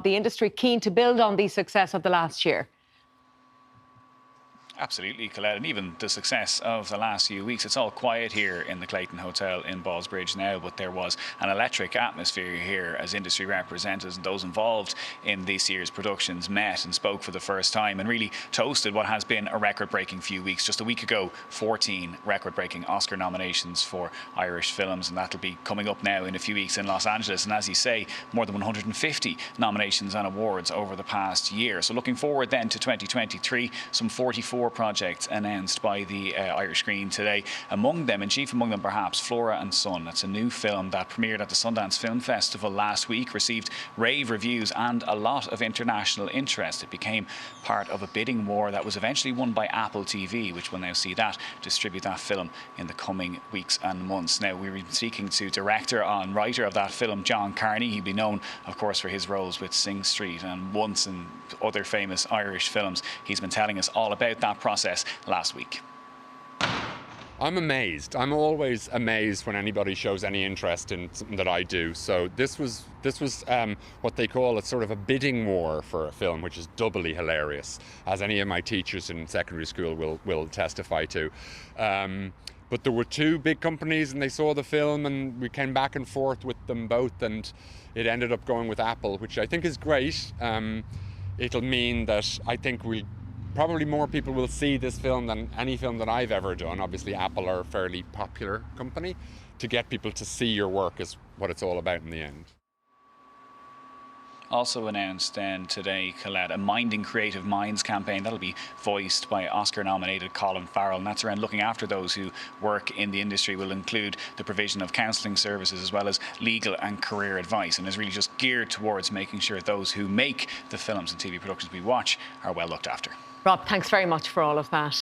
the industry keen to build on the success of the last year? Absolutely, Colette, and even the success of the last few weeks. It's all quiet here in the Clayton Hotel in Ballsbridge now, but there was an electric atmosphere here as industry representatives and those involved in this year's productions met and spoke for the first time and really toasted what has been a record-breaking few weeks. Just a week ago, 14 record-breaking Oscar nominations for Irish films, and that'll be coming up now in a few weeks in Los Angeles. And as you say, more than 150 nominations and awards over the past year. So looking forward then to 2023, some 44 projects announced by the Irish Screen today. Among them, and chief among them perhaps, Flora and Son. That's a new film that premiered at the Sundance Film Festival last week, received rave reviews and a lot of international interest. It became part of a bidding war that was eventually won by Apple TV, which will now see that distribute that film in the coming weeks and months. Now, we've been speaking to director and writer of that film, John Carney. He'd be known, of course, for his roles with Sing Street and Once and other famous Irish films. He's been telling us all about that process last week. I'm amazed. I'm always amazed when anybody shows any interest in something that I do. So this was what they call a sort of a bidding war for a film, which is doubly hilarious, as any of my teachers in secondary school will testify to. But there were two big companies and they saw the film and we came back and forth with them both, and it ended up going with Apple, which I think is great. It'll mean that I think probably more people will see this film than any film that I've ever done. Obviously, Apple are a fairly popular company. To get people to see your work is what it's all about in the end. Also announced then today, Colette, a Minding Creative Minds campaign that'll be voiced by Oscar-nominated Colin Farrell, and that's around looking after those who work in the industry. Will include the provision of counselling services as well as legal and career advice, and is really just geared towards making sure those who make the films and TV productions we watch are well looked after. Rob, thanks very much for all of that.